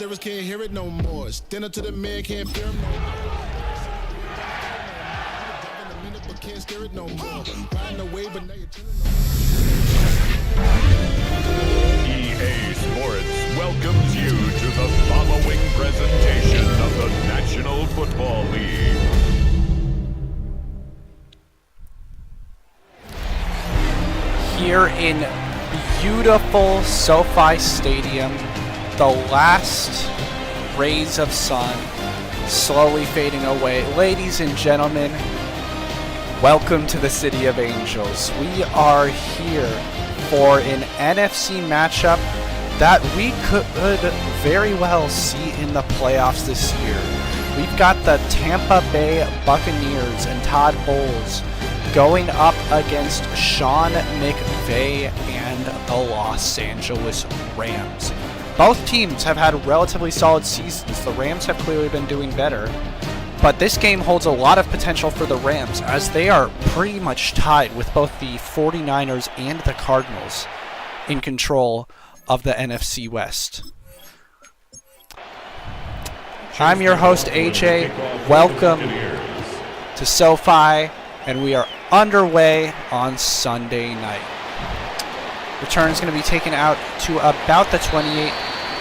lyrics can't hear it no more. Stand up to the man, can't fear him no more. But can't steer it no more. Riding away, but now you're chilling EA Sports welcomes you to the following presentation of the National Football League. Here in beautiful SoFi Stadium, the last rays of sun slowly fading away. Ladies and gentlemen, welcome to the City of Angels. We are here for an NFC matchup that we could very well see in the playoffs this year. We've got the Tampa Bay Buccaneers and Todd Bowles going up against Sean McVay and the Los Angeles Rams. Both teams have had relatively solid seasons. The Rams have clearly been doing better. But this game holds a lot of potential for the Rams, as they are pretty much tied with both the 49ers and the Cardinals in control of the NFC West. I'm your host, AJ. Welcome to SoFi, and we are underway on Sunday night. Return is going to be taken out to about the 28,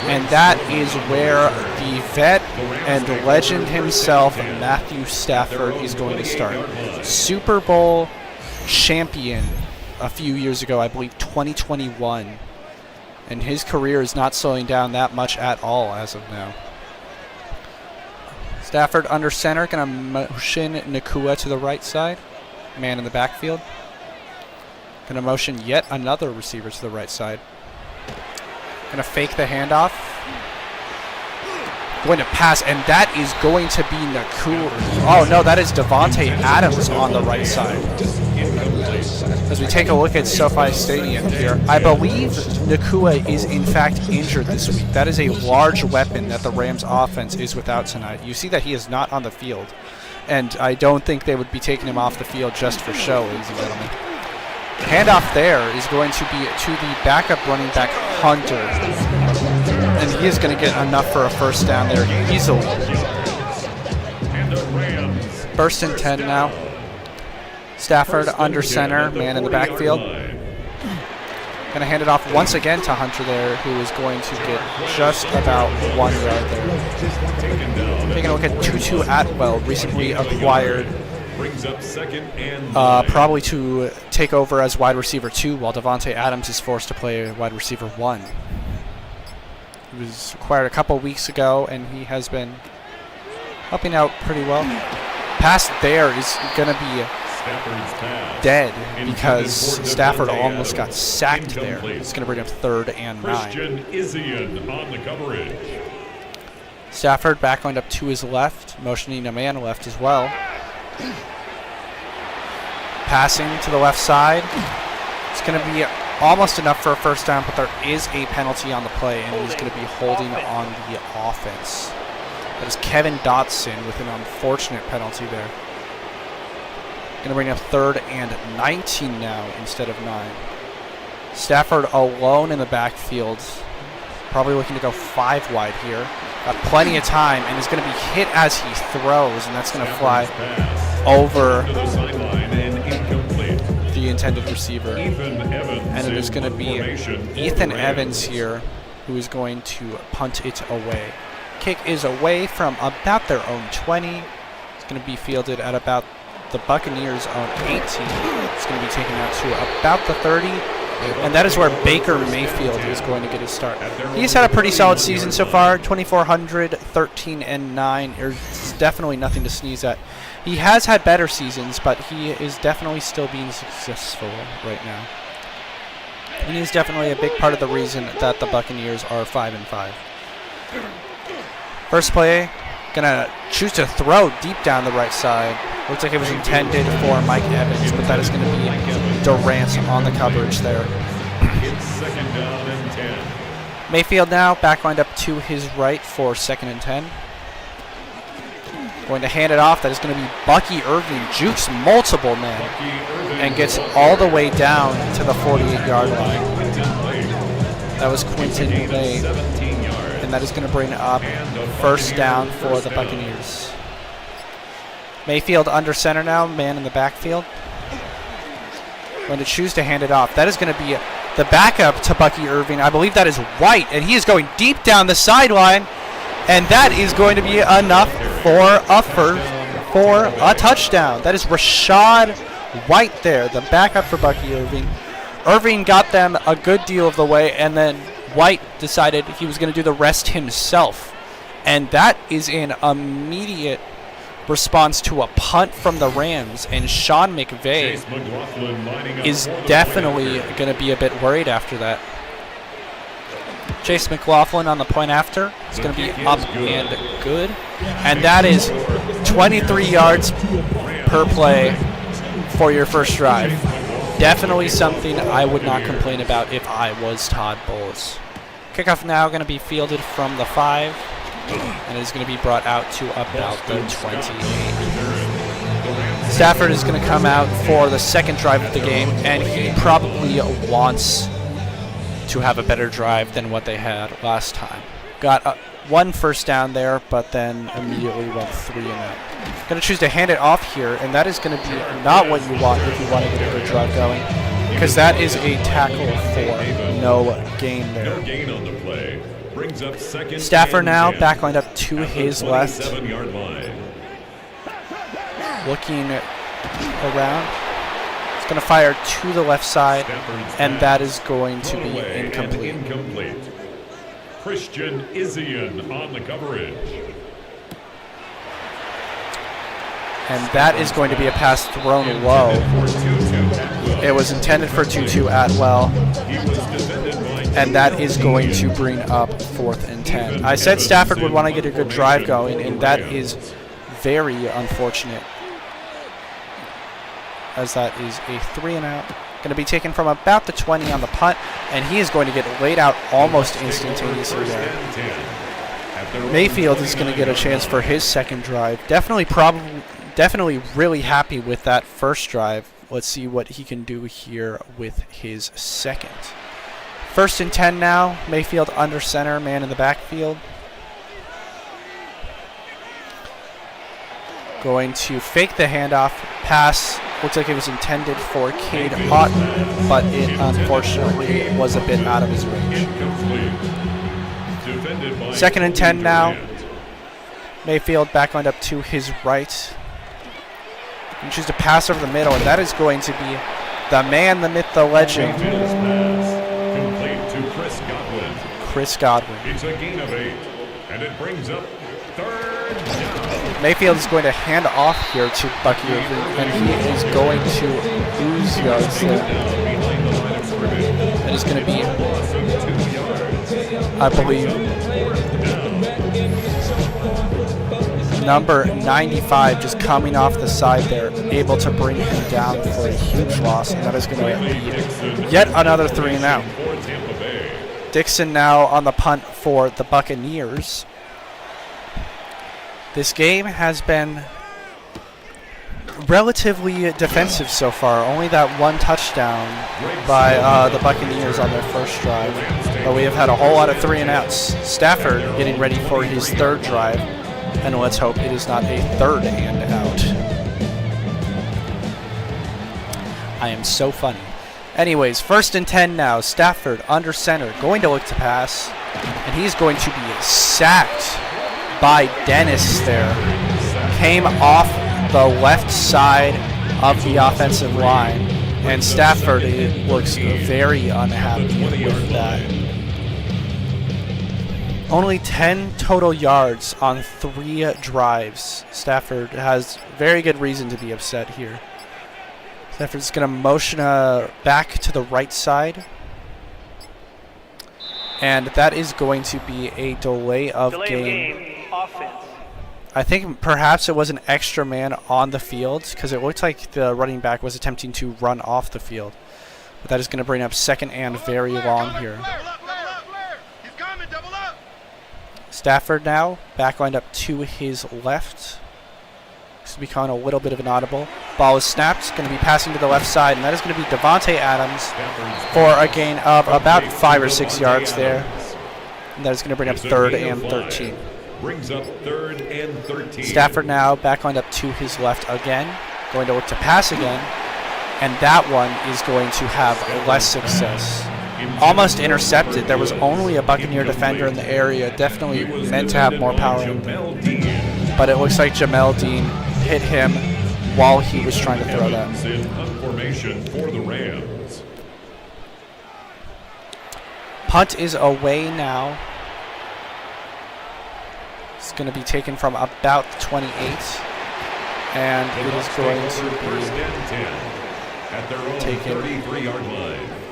and that is where the vet and legend himself, Matthew Stafford, is going to start. Super Bowl champion a few years ago, I believe 2021, and his career is not slowing down that much at all as of now. Stafford under center, going to motion Nakua to the right side. Man in the backfield. Going to motion yet another receiver to the right side. Going to fake the handoff. Going to pass, and that is going to be Nakua. Oh no, that is Davante Adams on the right side. As we take a look at SoFi Stadium here, I believe Nakua is in fact injured this week. That is a large weapon that the Rams offense is without tonight. You see that he is not on the field, and I don't think they would be taking him off the field just for show, ladies and gentlemen. Handoff there is going to be to the backup running back, Hunter. And he is going to get enough for a first down there easily. First and 10 now. Stafford under center, man in the backfield. Going to hand it off once again to Hunter there, who is going to get just about 1 yard there. Taking a look at Tutu Atwell, recently acquired. Probably to take over as wide receiver 2, while Davante Adams is forced to play wide receiver 1. He was acquired a couple weeks ago, and he has been helping out pretty well. Pass there is going to be dead because Stafford almost got sacked there. It's going to bring up 3rd and 9. Stafford back lined up to his left, motioning a man left as well. Passing to the left side. It's going to be almost enough for a first down, but there is a penalty on the play, and he's going to be holding on the offense. That is Kevin Dotson with an unfortunate penalty there. Going to bring up 3rd and 19 now instead of 9. Stafford alone in the backfield. Probably looking to go 5 wide here. Got plenty of time, and is going to be hit as he throws, and that's going to fly over the intended receiver. And it is going to be Ethan Evans here who is going to punt it away. Kick is away from about their own 20. It's going to be fielded at about the Buccaneers' own 18. It's going to be taken out to about the 30. And that is where Baker Mayfield is going to get his start. He's had a pretty solid season so far, 2,400, 13 and 9. There's definitely nothing to sneeze at. He has had better seasons, but he is definitely still being successful right now. And he's definitely a big part of the reason that the Buccaneers are 5-5. First play, gonna choose to throw deep down the right side. Looks like it was intended for Mike Evans, but that is going to be Durant on the coverage there. Mayfield now back lined up to his right for 2nd and 10. Going to hand it off. That is going to be Bucky Irving. Jukes multiple men and gets all the way down to the 48-yard line. That was Quinton May. and that is going to bring up first down for the Buccaneers. Mayfield under center now, man in the backfield. Going to choose to hand it off. That is going to be the backup to Bucky Irving. I believe that is White, and he is going deep down the sideline, and that is going to be enough for a touchdown. That is Rashad White there, the backup for Bucky Irving. Irving got them a good deal of the way, and then White decided he was going to do the rest himself. And that is an immediate response to a punt from the Rams, and Sean McVay is definitely going to be a bit worried after that. Chase McLaughlin on the point after. It's going to be up and good. And that is 23 yards per play for your first drive. Definitely something I would not complain about if I was Todd Bowles. Kickoff now going to be fielded from the 5, and is going to be brought out to about the 28. Stafford is going to come out for the second drive of the game, and he probably wants to have a better drive than what they had last time. Got one first down there, but then immediately went 3 and out. Going to choose to hand it off here, and that is going to be not what you want if you want to get a good drive going, because that is a tackle for no gain there. Stafford now backlined up to his left, looking around. It's going to fire to the left side, and that is going to be incomplete. Christian Isian on the coverage. And that is going to be a pass thrown low. It was intended for Tutu Atwell, and that is going to bring up 4th and 10. I said Stafford would want to get a good drive going, and that is very unfortunate, as that is a 3 and out. Going to be taken from about the 20 on the punt, and he is going to get laid out almost instantaneously there. Mayfield is going to get a chance for his second drive. Definitely really happy with that first drive. Let's see what he can do here with his second. 1st and 10 now. Mayfield under center, man in the backfield. Going to fake the handoff. Pass looks like it was intended for Cade Otton, but it unfortunately was a bit out of his range. 2nd and 10 now. Mayfield backlined up to his right. And choose to pass over the middle, and that is going to be the man, the myth, the legend, Chris Godwin. It's a gain of 8, and it brings up 3rd down. Mayfield is going to hand off here to Bucky Irving, and he is going to lose yards there. It is going to be, I believe, number 95 just coming off the side there, able to bring him down for a huge loss, and that is going to be yet another 3 and out. Dixon now on the punt for the Buccaneers. This game has been relatively defensive so far. Only that one touchdown by the Buccaneers on their first drive, but we have had a whole lot of 3 and outs. Stafford getting ready for his 3rd drive, and let's hope it is not a 3rd and out. I am so funny. Anyways, 1st and 10 now. Stafford under center, going to look to pass, and he's going to be sacked by Dennis there. Came off the left side of the offensive line, and Stafford looks very unhappy with that. Only 10 total yards on 3 drives. Stafford has very good reason to be upset here. Stafford's going to motion back to the right side. And that is going to be a delay of game. Offense. I think perhaps it was an extra man on the field, because it looked like the running back was attempting to run off the field. But that is going to bring up 2nd and very long here. Stafford now backlined up to his left. This is becoming a little bit of an audible. Ball is snapped. Going to be passing to the left side, and that is going to be Devontae Adams for a gain of about 5 or 6 yards there. And that is going to bring up 3rd and 13. Brings up 3rd and 13. Stafford now back lined up to his left again. Going to look to pass again. And that one is going to have less success. Almost intercepted. There was only a Buccaneer defender in the area. Definitely meant to have more power. But it looks like Jamel Dean hit him while he was trying to throw that. Formation for the Rams. Punt is away now. It's going to be taken from about 28. And it is going to be taken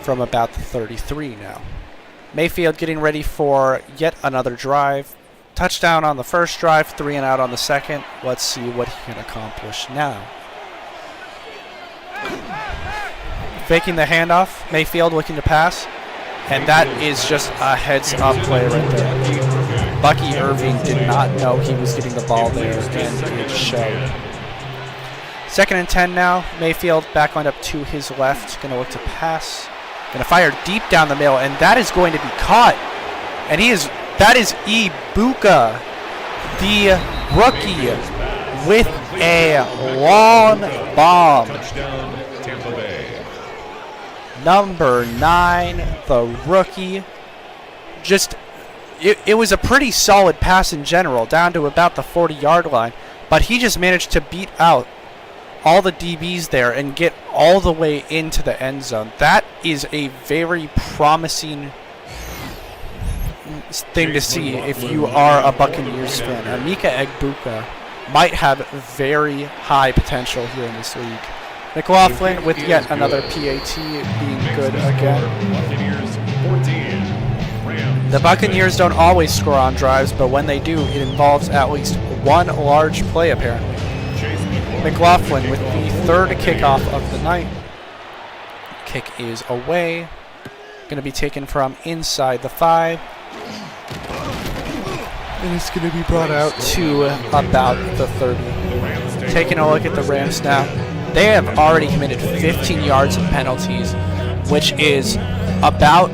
from about the 33 now. Mayfield getting ready for yet another drive. Touchdown on the first drive, 3 and out on the second. Let's see what he can accomplish now. Faking the handoff. Mayfield looking to pass. And that is just a heads-up play right there. Bucky Irving did not know he was getting the ball there, and it showed. 2nd and 10 now. Mayfield back lined up to his left. Going to look to pass. Going to fire deep down the middle, and that is going to be caught. And that is Ibuka, the rookie, with a long bomb. Touchdown, Tampa Bay. Number 9, the rookie. It was a pretty solid pass in general, down to about the 40-yard line. But he just managed to beat out all the DBs there and get all the way into the end zone. That is a very promising thing to see if you are a Buccaneers fan. Emeka Egbuka might have very high potential here in this league. McLaughlin with yet another PAT being good again. The Buccaneers don't always score on drives, but when they do, it involves at least one large play apparently. McLaughlin with the 3rd kickoff of the night. Kick is away. Going to be taken from inside the 5. And it's going to be brought out to about the 30. Taking a look at the Rams now. They have already committed 15 yards of penalties, which is about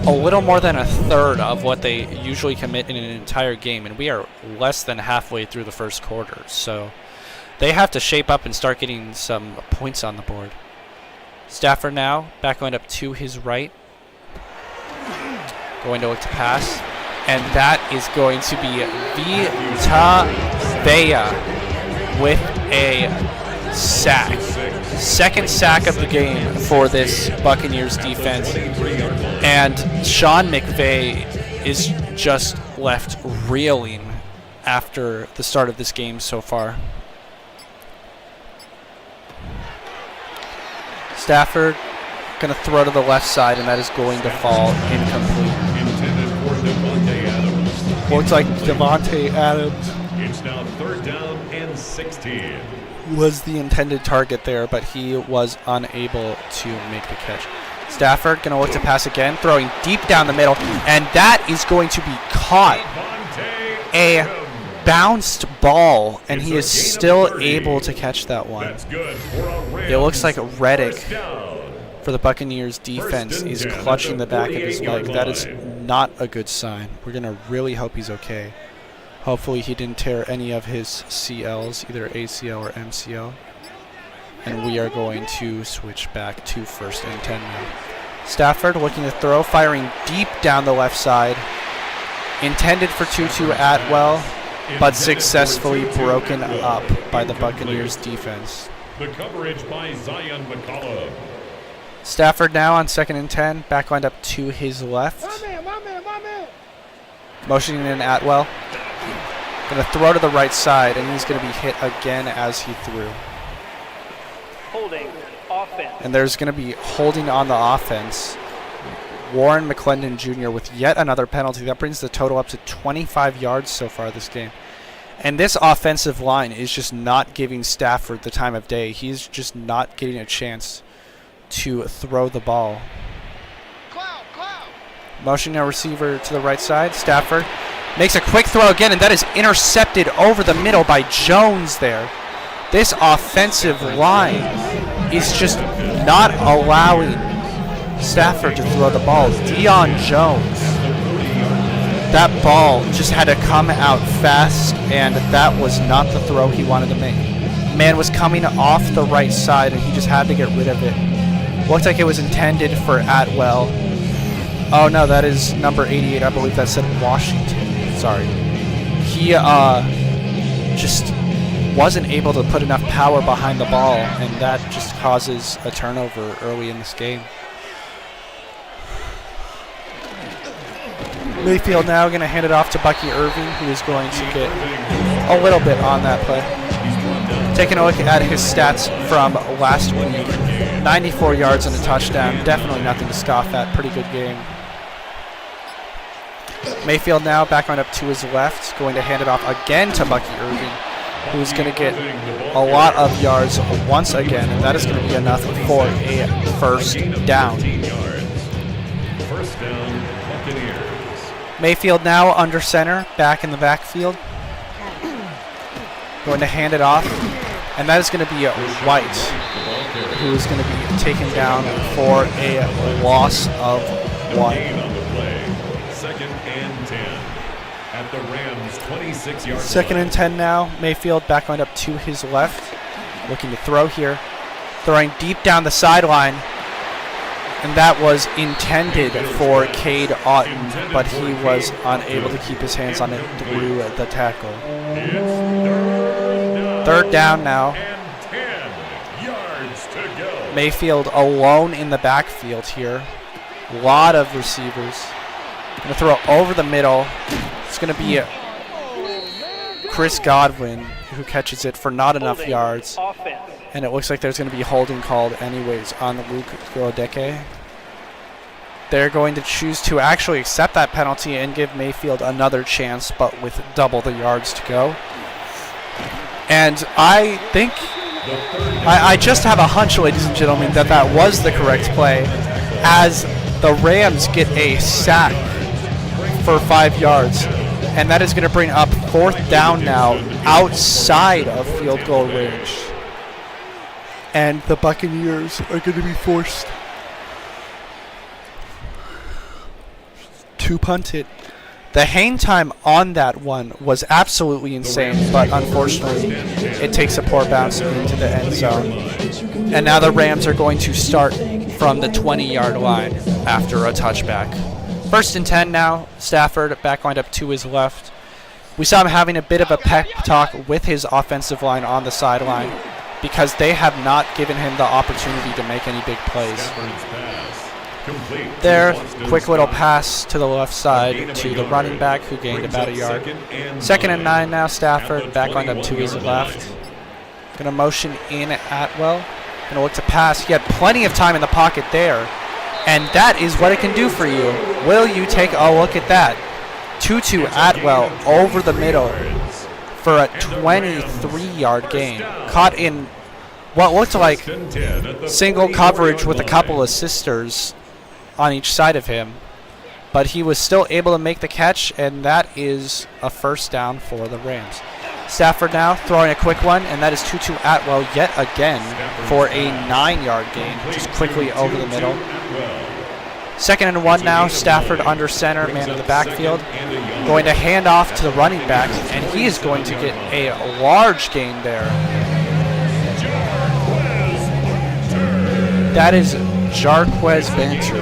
a little more than a third of what they usually commit in an entire game, and we are less than halfway through the first quarter. So they have to shape up and start getting some points on the board. Stafford now back lined up to his right. Going to look to pass. And that is going to be Vita Vea with a sack. 2nd sack of the game for this Buccaneers defense. And Sean McVay is just left reeling after the start of this game so far. Stafford going to throw to the left side, and that is going to fall incomplete. Looks like Devontae Adams. It's now 3rd down and 16. Was the intended target there, but he was unable to make the catch. Stafford going to look to pass again, throwing deep down the middle, and that is going to be caught. A bounced ball, and he is still able to catch that one. It looks like Reddick for the Buccaneers defense is clutching the back of his leg. That is not a good sign. We're going to really hope he's okay. Hopefully he didn't tear any of his CLs, either ACL or MCL. And we are going to switch back to 1st and 10 now. Stafford looking to throw, firing deep down the left side. Intended for Tutu Atwell, but successfully broken up by the Buccaneers defense. The coverage by Zion McCollum. Stafford now on 2nd and 10, back lined up to his left. My man. Motioning in Atwell. Going to throw to the right side, and he's going to be hit again as he threw. Holding offense. And there's going to be holding on the offense. Warren McClendon Jr. with yet another penalty. That brings the total up to 25 yards so far this game. And this offensive line is just not giving Stafford the time of day. He's just not getting a chance to throw the ball. Motioning a receiver to the right side. Stafford makes a quick throw again, and that is intercepted over the middle by Jones there. This offensive line is just not allowing Stafford to throw the ball. Deion Jones that ball just had to come out fast, and that was not the throw he wanted to make. Man was coming off the right side, and he just had to get rid of it. Looked like it was intended for Atwell. Oh no, that is number 88. I believe that said Washington. Sorry. He just wasn't able to put enough power behind the ball, and that just causes a turnover early in this game. Mayfield now going to hand it off to Bucky Irving, who is going to get a little bit on that play. Taking a look at his stats from last week. 94 yards and a touchdown. Definitely nothing to scoff at. Pretty good game. Mayfield now back on up to his left, going to hand it off again to Bucky Irving, who's going to get a lot of yards once again, and that is going to be enough for a first down. First down, Buccaneers. Mayfield now under center, back in the backfield. Going to hand it off, and that is going to be White, who is going to be taken down for a loss of 1. Second and 10 at the Rams' 26-yard line. Second and 10 now. Mayfield back on up to his left, looking to throw here. Throwing deep down the sideline, and that was intended for Cade Otten, but he was unable to keep his hands on it through the tackle. Third down now. And 10 yards to go. Mayfield alone in the backfield here. A lot of receivers. Going to throw over the middle. It's going to be Chris Godwin who catches it for not enough yards. Offense. And it looks like there's going to be holding called anyways on Luke Grodeke. They're going to choose to actually accept that penalty and give Mayfield another chance, but with double the yards to go. And I think, I just have a hunch, ladies and gentlemen, that that was the correct play, as the Rams get a sack for 5 yards. And that is going to bring up fourth down now outside of field goal range. And the Buccaneers are going to be forced to punt it. The hang time on that one was absolutely insane, but unfortunately it takes a poor bounce into the end zone. And now the Rams are going to start from the 20-yard line after a touchback. First and 10 now. Stafford back lined up to his left. We saw him having a bit of a pep talk with his offensive line on the sideline, because they have not given him the opportunity to make any big plays. There, quick little pass to the left side to the running back, who gained about a yard. Second and 9 now. Stafford back on up to his left. Going to motion in Atwell. Going to look to pass. He had plenty of time in the pocket there. And that is what it can do for you. Will you take a look at that? Tutu Atwell over the middle for a 23-yard gain. Caught in what looked like single coverage with a couple of sisters on each side of him. But he was still able to make the catch, and that is a first down for the Rams. Stafford now throwing a quick one, and that is Tutu Atwell yet again for a 9-yard gain, just quickly over the middle. Second and 1 now. Stafford under center, man in the backfield. Going to hand off to the running back, and he is going to get a large gain there. That is Jarquez Banter,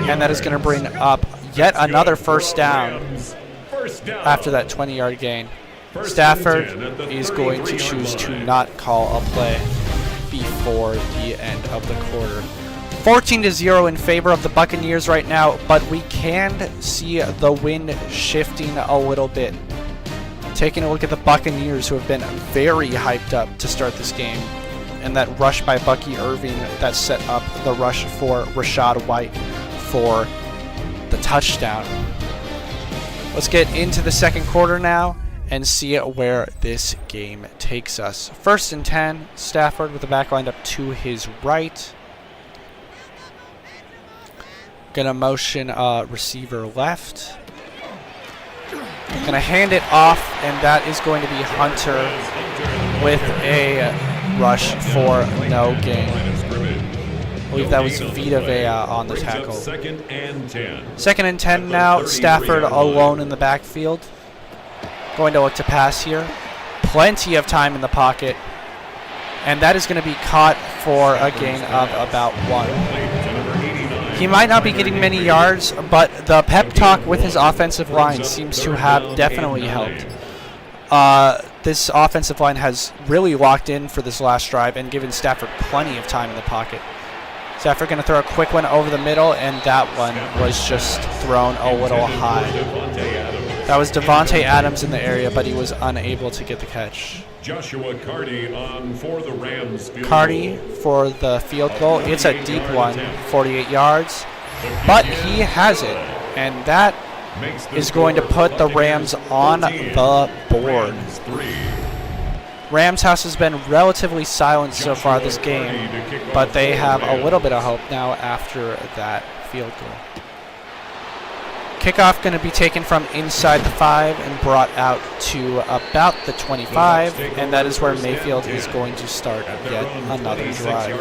and that is going to bring up yet another first down after that 20-yard gain. Stafford is going to choose to not call a play before the end of the quarter. 14-0 in favor of the Buccaneers right now, but we can see the wind shifting a little bit. Taking a look at the Buccaneers, who have been very hyped up to start this game, and that rush by Bucky Irving that set up the rush for Rachaad White for the touchdown. Let's get into the second quarter now and see where this game takes us. First and 10, Stafford with the back lined up to his right. Gonna motion receiver left. Gonna hand it off, and that is going to be Hunter with a rush for no gain. believe that was Vita Vea on the tackle. Second and 10. Second and 10 now. Stafford alone in the backfield. Going to look to pass here. Plenty of time in the pocket. And that is going to be caught for a gain of about 1. He might not be getting many yards, but the pep talk with his offensive line seems to have definitely helped. This offensive line has really locked in for this last drive and given Stafford plenty of time in the pocket. Stafford going to throw a quick one over the middle, and that one was just thrown a little high. That was Devontae Adams in the area, but he was unable to get the catch. Joshua Cardi on for the Rams. Cardi for the field goal. It's a deep one, 48 yards, but he has it, and that is going to put the Rams on the board. Rams house has been relatively silent so far this game, but they have a little bit of hope now after that field goal. Kickoff going to be taken from inside the 5 and brought out to about the 25, and that is where Mayfield is going to start yet another drive.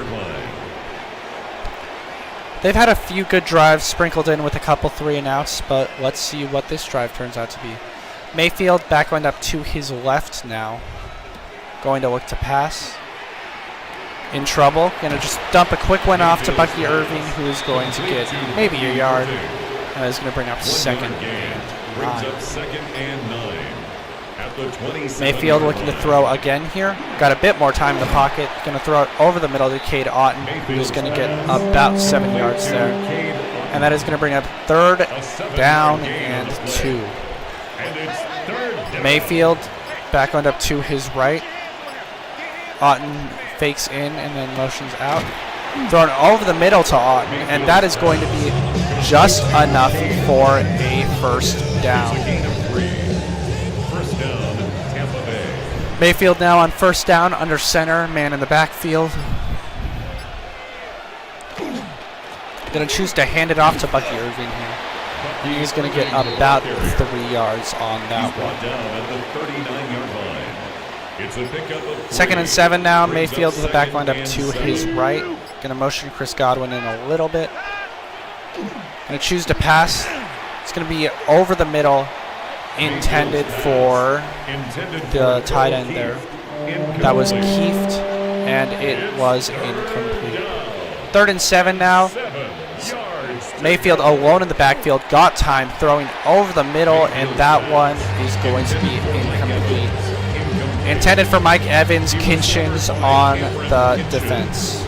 They've had a few good drives sprinkled in with a couple 3-and-outs, but let's see what this drive turns out to be. Mayfield back lined up to his left now. Going to look to pass. In trouble. Going to just dump a quick one off to Bucky Irving, who is going to get maybe a yard. That is going to bring up second and 9. Mayfield looking to throw again here. Got a bit more time in the pocket. Going to throw it over the middle to Cade Otton, who is going to get about 7 yards there. And that is going to bring up third down and 2. Mayfield back lined up to his right. Otton fakes in and then motions out. Thrown over the middle to Otton, and that is going to be just enough for a first down. Mayfield now on first down under center, man in the backfield. Going to choose to hand it off to Bucky Irving here. He's going to get about 3 yards on that one. Second and 7 now. Mayfield with the back lined up to his right. Going to motion Chris Godwin in a little bit. Going to choose to pass. It's going to be over the middle, intended for the tight end there. That was Kieft, and it was incomplete. Third and 7 now. Mayfield alone in the backfield, got time, throwing over the middle, and that one is going to be incomplete. Intended for Mike Evans, Kinchins on the defense.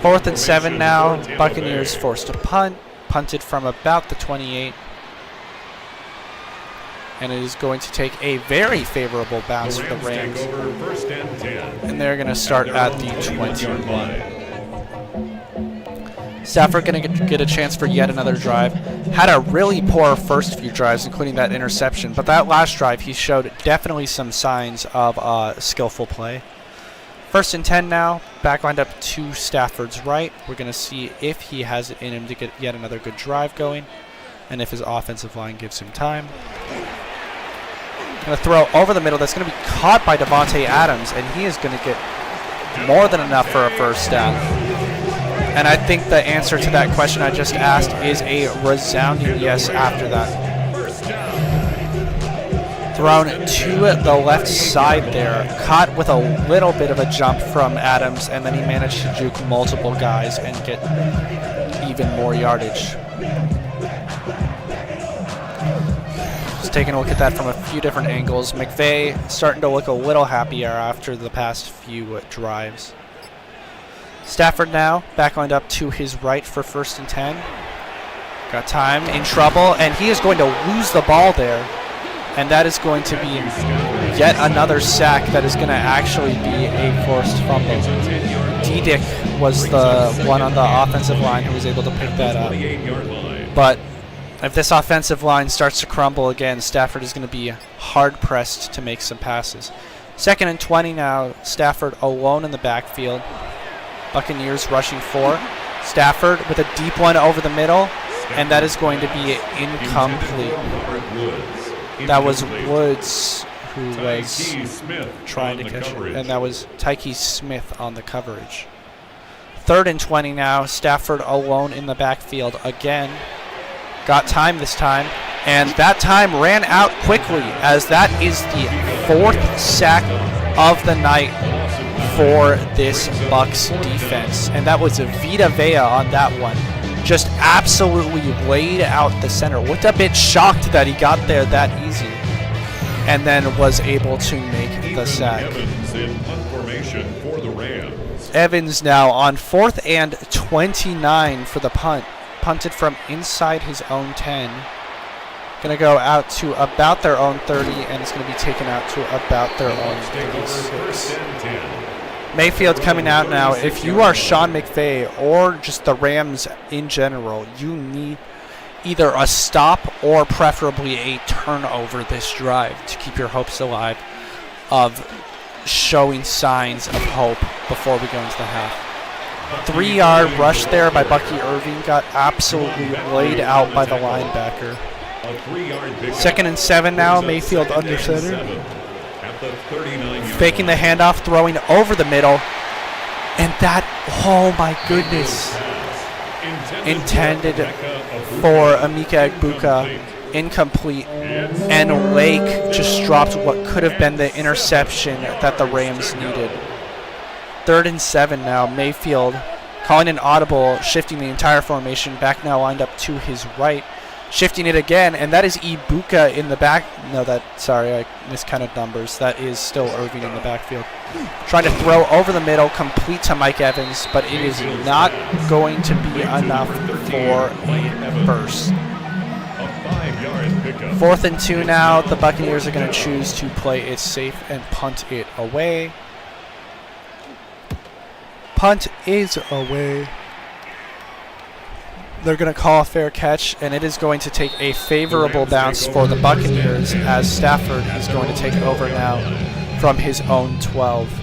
Fourth and 7 now. Buccaneers forced to punt. Punted from about the 28. And it is going to take a very favorable bounce for the Rams. And they're going to start at the 21. Stafford going to get a chance for yet another drive. Had a really poor first few drives, including that interception. But that last drive, he showed definitely some signs of skillful play. First and 10 now. Back lined up to Stafford's right. We're going to see if he has it in him to get yet another good drive going, and if his offensive line gives him time. Going to throw over the middle. That's going to be caught by Devontae Adams, and he is going to get more than enough for a first down. And I think the answer to that question I just asked is a resounding yes after that. Thrown to the left side there. Caught with a little bit of a jump from Adams, and then he managed to juke multiple guys and get even more yardage. Just taking a look at that from a few different angles. McVay starting to look a little happier after the past few drives. Stafford now, back lined up to his right for first and 10. Got time, in trouble, and he is going to lose the ball there. And that is going to be yet another sack that is going to actually be a forced fumble. D-Dick was the one on the offensive line who was able to pick that up. But if this offensive line starts to crumble again, Stafford is going to be hard-pressed to make some passes. Second and 20 now, Stafford alone in the backfield. Buccaneers rushing 4. Stafford with a deep one over the middle, and that is going to be incomplete. That was Woods who was trying to catch it, and that was Tyke Smith on the coverage. 3rd and 20 now. Stafford alone in the backfield again. Got time this time. And that time ran out quickly, as that is the 4th sack of the night for this Bucs defense. And that was a Vita Vea on that one. Just absolutely laid out the center. Looked a bit shocked that he got there that easy, and then was able to make the sack. Evans in punt formation for the Rams. Evans now on 4th and 29 for the punt. Punted from inside his own 10. Going to go out to about their own 30, and it's going to be taken out to about their own 36. Mayfield coming out now. If you are Sean McVay or just the Rams in general, you need either a stop or preferably a turnover this drive to keep your hopes alive of showing signs of hope before we go into the half. 3-yard rush there by Bucky Irving got absolutely laid out by the linebacker. 2nd and 7 now. Mayfield under center. Faking the handoff, throwing over the middle. And that, oh my goodness, intended for Emeka Egbuka, incomplete. And Lake just dropped what could have been the interception that the Rams needed. 3rd and 7 now. Mayfield calling an audible, shifting the entire formation. Back now lined up to his right. Shifting it again, and that is Ibuka in the back. No, sorry, I miscounted numbers. That is still Irving in the backfield. Trying to throw over the middle, complete to Mike Evans, but it is not going to be enough for a first. 4th and 2 now. The Buccaneers are going to choose to play it safe and punt it away. Punt is away. They're going to call a fair catch, and it is going to take a favorable bounce for the Buccaneers, as Stafford is going to take over now from his own 12.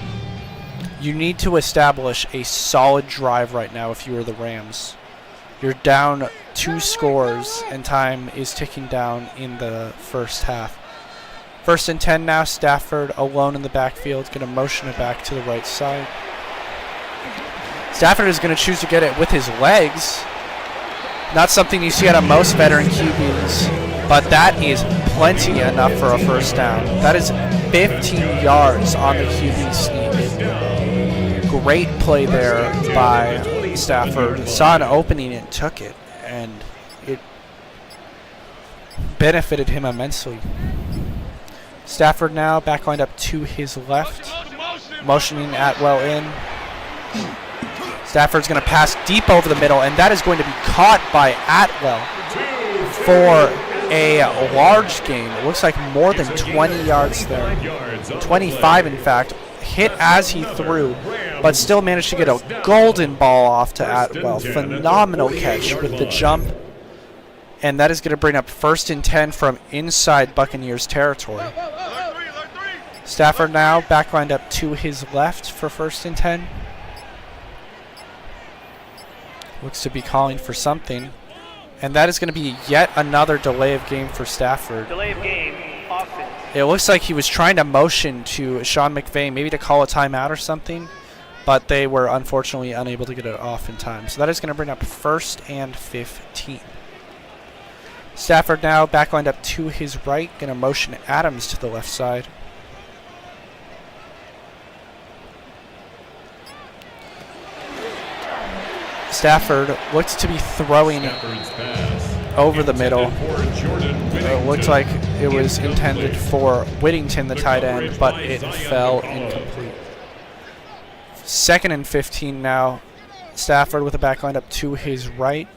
You need to establish a solid drive right now if you are the Rams. You're down 2 scores, and time is ticking down in the first half. 1st and 10 now. Stafford alone in the backfield, going to motion it back to the right side. Stafford is going to choose to get it with his legs. Not something you see out of most veteran QBs, but that is plenty enough for a first down. That is 15 yards on the QB sneak. Great play there by Stafford. Saw an opening and took it, and it benefited him immensely. Stafford now back lined up to his left, motioning Atwell in. Stafford's going to pass deep over the middle, and that is going to be caught by Atwell for a large gain. It looks like more than 20 yards there. 25, in fact. Hit as he threw, but still managed to get a golden ball off to Atwell. Phenomenal catch with the jump. And that is going to bring up 1st and 10 from inside Buccaneers territory. Stafford now back lined up to his left for 1st and 10. Looks to be calling for something. And that is going to be yet another delay of game for Stafford. Delay of game, offense. It looks like he was trying to motion to Sean McVay, maybe to call a timeout or something, but they were unfortunately unable to get it off in time. So that is going to bring up 1st and 15. Stafford now back lined up to his right, going to motion Adams to the left side. Stafford looks to be throwing over the middle. It looked like it was intended for Whittington, the tight end, but it fell incomplete. 2nd and 15 now. Stafford with a back line up to his right.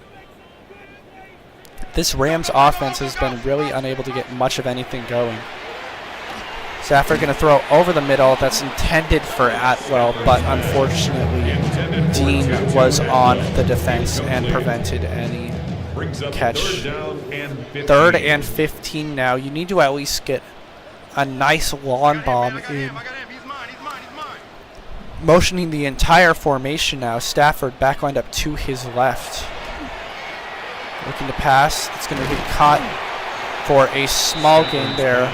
This Rams offense has been really unable to get much of anything going. Stafford going to throw over the middle. That's intended for Atwell, but unfortunately Dean was on the defense and prevented any catch. 3rd and 15 now. You need to at least get a nice lawn bomb in. Motioning the entire formation now. Stafford back lined up to his left. Looking to pass. It's going to be caught for a small gain there.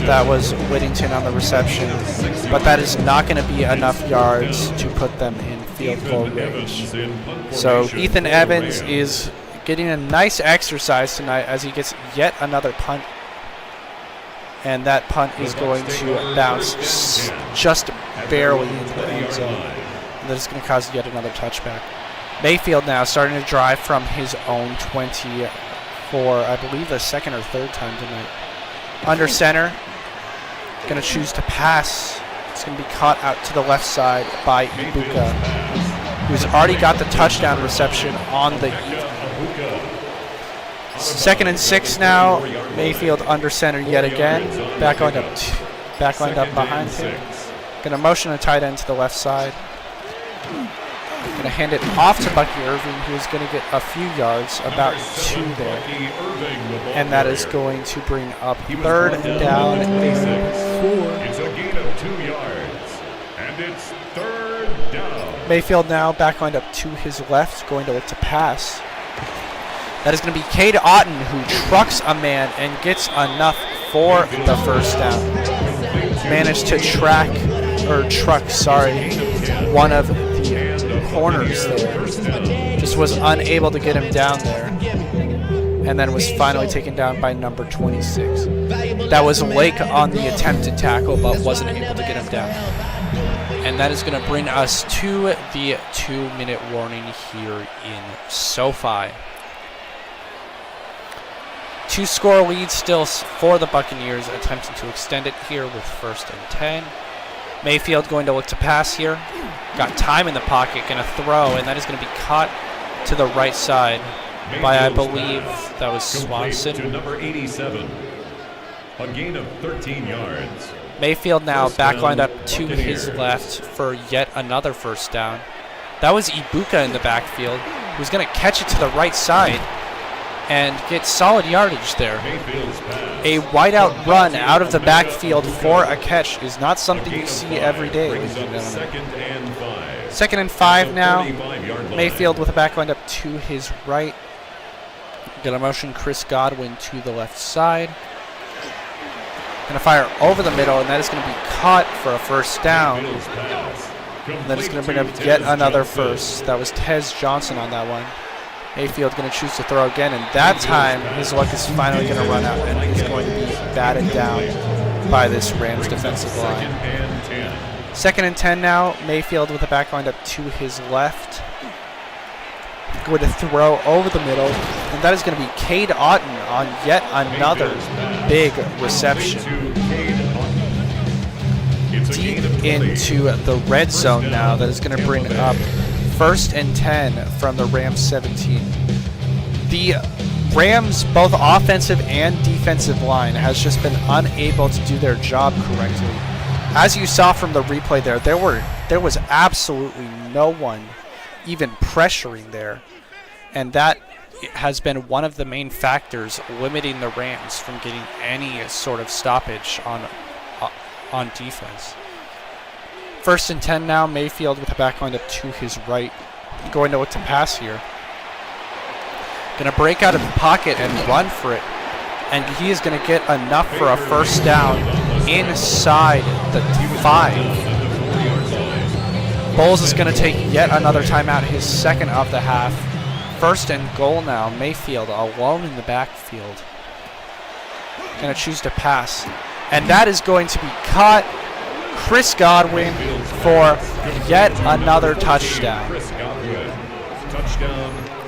That was Whittington on the reception, but that is not going to be enough yards to put them in field goal range. So Ethan Evans is getting a nice exercise tonight as he gets yet another punt. And that punt is going to bounce just barely into the end zone. And that is going to cause yet another touchback. Mayfield now starting to drive from his own 20 for, I believe, the second or third time tonight. Under center, going to choose to pass. It's going to be caught out to the left side by Ibuka, who's already got the touchdown reception on the eve. 2nd and 6 now. Mayfield under center yet again. Back lined up behind him. Going to motion a tight end to the left side. Going to hand it off to Bucky Irving, who is going to get a few yards, about 2 there. And that is going to bring up 3rd down and 4. It's a gain of 2 yards, and it's 3rd down. Mayfield now back lined up to his left, going to look to pass. That is going to be Cade Otten, who trucks a man and gets enough for the 1st down. Managed to truck, one of the corners there. Just was unable to get him down there. And then was finally taken down by number 26. That was Lake on the attempted tackle, but wasn't able to get him down. And that is going to bring us to the 2-minute warning here in SoFi. 2-score lead still for the Buccaneers, attempting to extend it here with 1st and 10. Mayfield going to look to pass here. Got time in the pocket, going to throw, and that is going to be caught to the right side by, I believe, that was Swanson. To number 87. A gain of 13 yards. Mayfield now back lined up to his left for yet another 1st down. That was Ibuka in the backfield, who's going to catch it to the right side and get solid yardage there. A wideout run out of the backfield for a catch is not something you see every day. 2nd and 5 now. Mayfield with a back lined up to his right. Going to motion Chris Godwin to the left side. Going to fire over the middle, and that is going to be caught for a 1st down. And that is going to bring up yet another 1st. That was Tez Johnson on that one. Mayfield going to choose to throw again, and that time his luck is finally going to run out, and he's going to be batted down by this Rams defensive line. 2nd and 10 now. Mayfield with the back lined up to his left. Going to throw over the middle, and that is going to be Cade Otten on yet another big reception. Deep into the red zone now. That is going to bring up 1st and 10 from the Rams 17. The Rams, both offensive and defensive line, has just been unable to do their job correctly. As you saw from the replay there was absolutely no one even pressuring there. And that has been one of the main factors limiting the Rams from getting any sort of stoppage on defense. 1st and 10 now. Mayfield with the back lined up to his right. Going to look to pass here. Going to break out of the pocket and run for it. And he is going to get enough for a 1st down inside the 5. Bowles is going to take yet another timeout, his 2nd of the half. 1st and goal now. Mayfield alone in the backfield. Going to choose to pass. And that is going to be caught. Chris Godwin for yet another touchdown.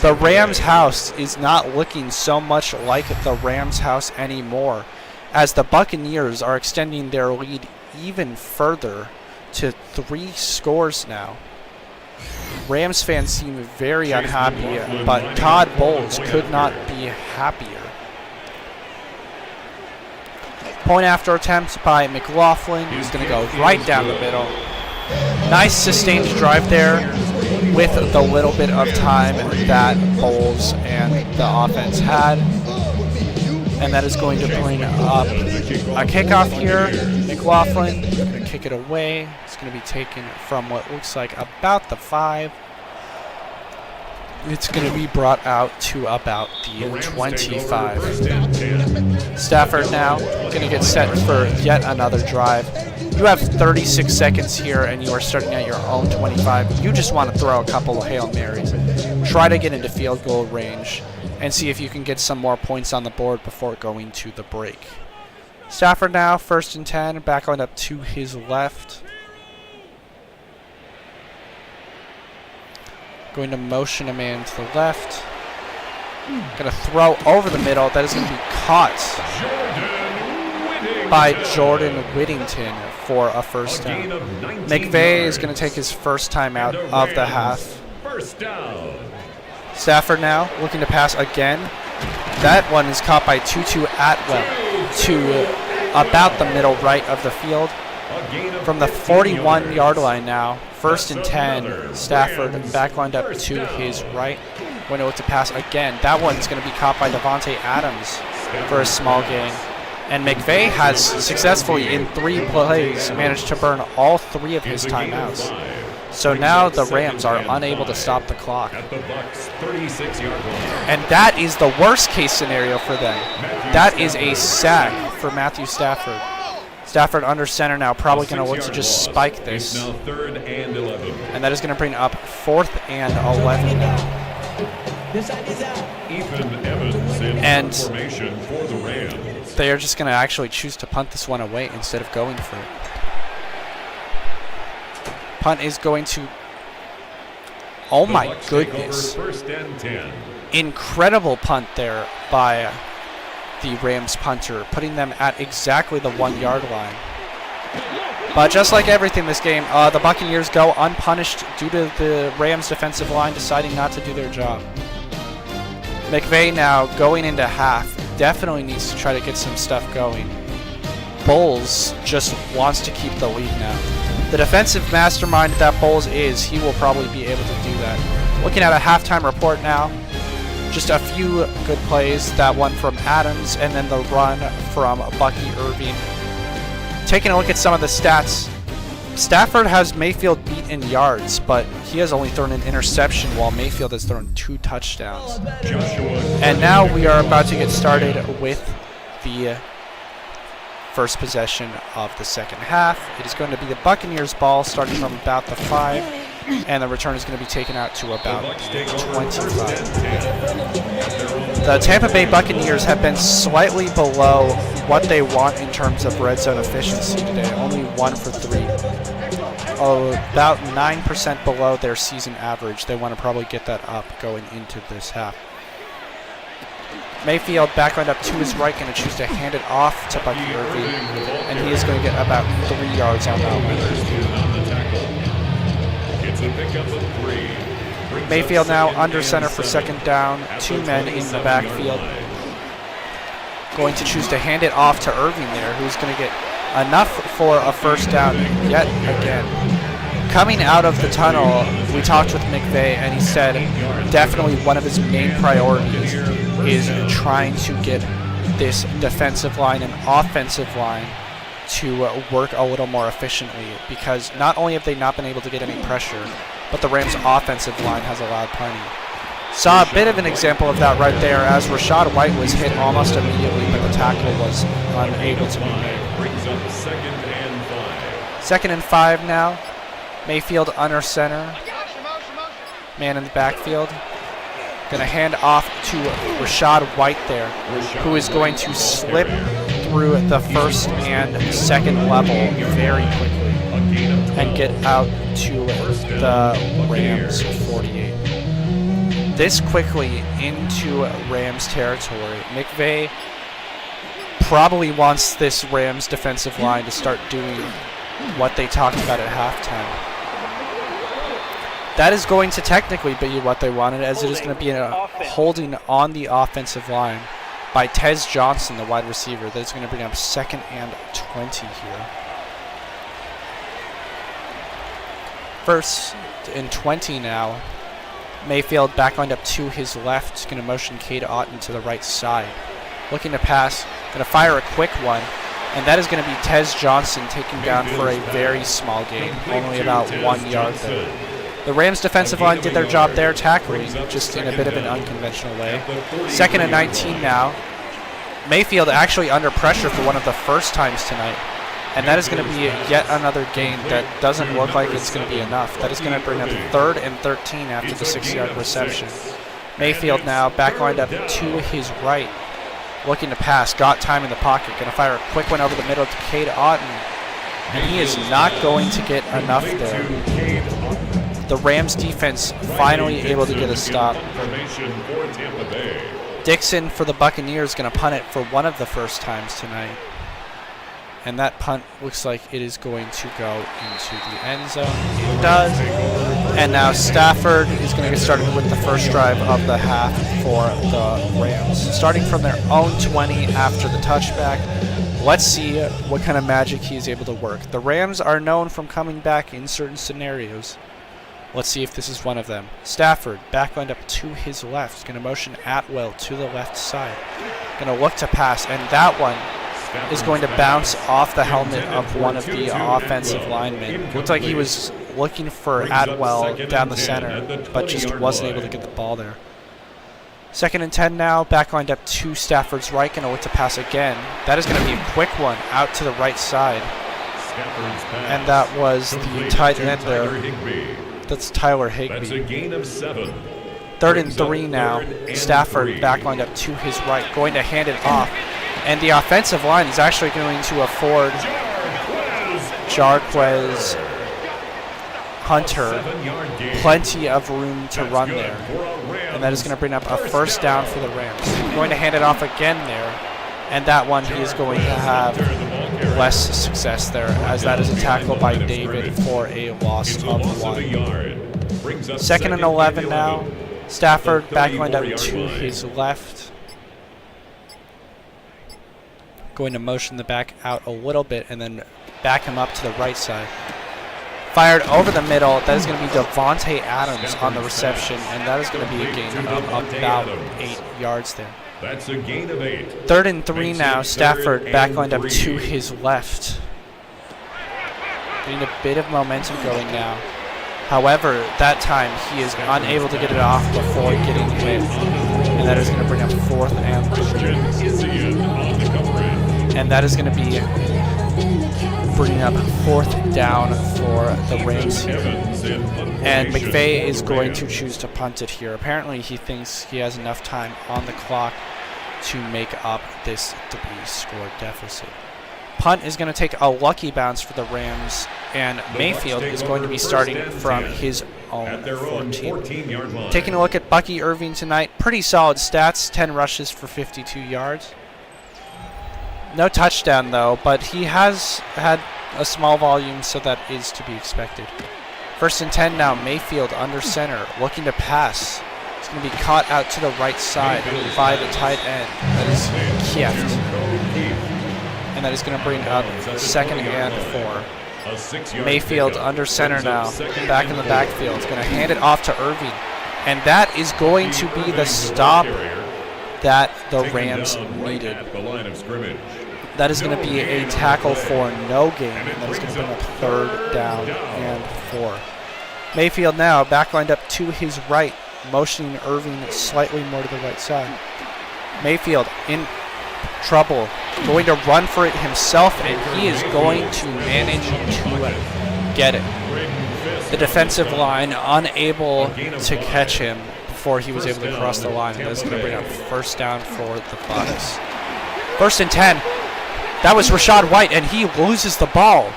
The Rams house is not looking so much like the Rams house anymore, as the Buccaneers are extending their lead even further to 3 scores now. Rams fans seem very unhappy, but Todd Bowles could not be happier. Point after attempt by McLaughlin. He's going to go right down the middle. Nice sustained drive there with the little bit of time that Bowles and the offense had. And that is going to bring up a kickoff here. McLaughlin going to kick it away. It's going to be taken from what looks like about the 5. It's going to be brought out to about the Rams take over 25. first and 10. Stafford now going to get set for yet another drive. You have 36 seconds here, and you are starting at your own 25. You just want to throw a couple of Hail Marys. Try to get into field goal range and see if you can get some more points on the board before going to the break. Stafford now, 1st and 10, back line up to his left. Going to motion a man to the left. Going to throw over the middle. That is going to be caught by Jordan Whittington for a first down. McVay is going to take his first time out of the half. First down. Stafford now looking to pass again. That one is caught by Tutu Atwell to about the middle right of the field. From the 41-yard line now, 1st and 10, Stafford back lined up to his right. Going to look to pass again. That one's going to be caught by Devontae Adams for a small gain. And McVay has successfully, in 3 plays, managed to burn all 3 of his timeouts. So now the Rams are unable to stop the clock. And that is the worst case scenario for them. That is a sack for Matthew Stafford. Stafford under center now, probably going to look to just spike this. And that is going to bring up 4th and 11 now. And they are just going to actually choose to punt this one away instead of going for it. Punt is going to... Oh my goodness. Incredible punt there by the Rams punter, putting them at exactly the 1-yard line. But just like everything this game, the Buccaneers go unpunished due to the Rams defensive line deciding not to do their job. McVay now going into half definitely needs to try to get some stuff going. Bowles just wants to keep the lead now. The defensive mastermind that Bowles is, he will probably be able to do that. Looking at a halftime report now, just a few good plays. That one from Adams, and then the run from Bucky Irving. Taking a look at some of the stats, Stafford has Mayfield beat in yards, but he has only thrown an interception while Mayfield has thrown 2 touchdowns. And now we are about to get started with the first possession of the second half. It is going to be the Buccaneers ball starting from about the 5, and the return is going to be taken out to about 25. The Tampa Bay Buccaneers have been slightly below what they want in terms of red zone efficiency today, only 1 for 3. About 9% below their season average. They want to probably get that up going into this half. Mayfield back lined up to his right, going to choose to hand it off to Bucky Irving, and he is going to get about 3 yards on that one. Mayfield now under center for 2nd down, 2 men in the backfield. Going to choose to hand it off to Irving there, who's going to get enough for a first down yet again. Coming out of the tunnel, we talked with McVay, and he said definitely one of his main priorities is trying to get this defensive line and offensive line to work a little more efficiently, because not only have they not been able to get any pressure, but the Rams' offensive line has allowed plenty. Saw a bit of an example of that right there as Rachaad White was hit almost immediately, but the tackle was unable to be made. 2nd and 5 now. Mayfield under center. Man in the backfield. Going to hand off to Rachaad White there, who is going to slip through the 1st and 2nd level very quickly and get out to the Rams 48. This quickly into Rams territory. McVay probably wants this Rams defensive line to start doing what they talked about at halftime. That is going to technically be what they wanted, as it is going to be a holding on the offensive line by Tez Johnson, the wide receiver. That is going to bring up 2nd and 20 here. 1st and 20 now. Mayfield back lined up to his left. He's going to motion Cade Otton to the right side. Looking to pass. Going to fire a quick one. And that is going to be Tez Johnson taken down for a very small gain. Only about 1 yard there. The Rams defensive line did their job there tackling, just in a bit of an unconventional way. 2nd and 19 now. Mayfield actually under pressure for one of the first times tonight. And that is going to be yet another gain that doesn't look like it's going to be enough. That is going to bring up 3rd and 13 after the 6-yard reception. Mayfield now back lined up to his right. Looking to pass, got time in the pocket. Going to fire a quick one over the middle to Cade Otten. And he is not going to get enough there. The Rams defense finally able to get a stop. Dixon for the Buccaneers going to punt it for one of the first times tonight. And that punt looks like it is going to go into the end zone. It does. And now Stafford is going to get started with the first drive of the half for the Rams. Starting from their own 20 after the touchback. Let's see what kind of magic he is able to work. The Rams are known from coming back in certain scenarios. Let's see if this is one of them. Stafford back lined up to his left. Going to motion Atwell to the left side. Going to look to pass, and that one is going to bounce off the helmet of one of the offensive linemen. Looked like he was looking for Atwell down the center, but just wasn't able to get the ball there. 2nd and 10 now, back lined up to Stafford's right, going to look to pass again. That is going to be a quick one out to the right side. And that was the tight end there. That's Tyler Higbee. That's a gain of 7. 3rd and 3 now, Stafford back lined up to his right, going to hand it off. And the offensive line is actually going to afford Jarquez Hunter plenty of room to run there. And that is going to bring up a first down for the Rams. Going to hand it off again there. And that one he is going to have less success there, as that is a tackle by David for a loss of 1. 2nd and 11 now. Stafford back lined up to his left. Going to motion the back out a little bit and then back him up to the right side. Fired over the middle. That is going to be Devontae Adams on the reception, and that is going to be a gain of about 8 yards there. That's a gain of 8. 3rd and 3 now. Stafford back lined up to his left. Getting a bit of momentum going now. However, that time he is unable to get it off before getting hit, and that is going to bring up 4th and 3. And that is going to be bringing up 4th down for the Rams here. And McVay is going to choose to punt it here. Apparently he thinks he has enough time on the clock to make up this 3-score deficit. Punt is going to take a lucky bounce for the Rams, and Mayfield is going to be starting from his own 14. Taking a look at Bucky Irving tonight, pretty solid stats, 10 rushes for 52 yards. No touchdown, though, but he has had a small volume, so that is to be expected. 1st and 10 now, Mayfield under center, looking to pass. It's going to be caught out to the right side by the tight end. That is Kieft. And that is going to bring up 2nd and 4. Mayfield under center now, back in the backfield. It's going to hand it off to Irving. And that is going to be the stop that the Rams needed. That is going to be a tackle for no gain, and that is going to bring up 3rd down and 4. Mayfield now back lined up to his right, motioning Irving slightly more to the right side. Mayfield in trouble, going to run for it himself, and he is going to manage to get it. The defensive line unable to catch him before he was able to cross the line. That is going to bring up 1st down for the Bucs. 1st and 10. That was Rachaad White, and he loses the ball.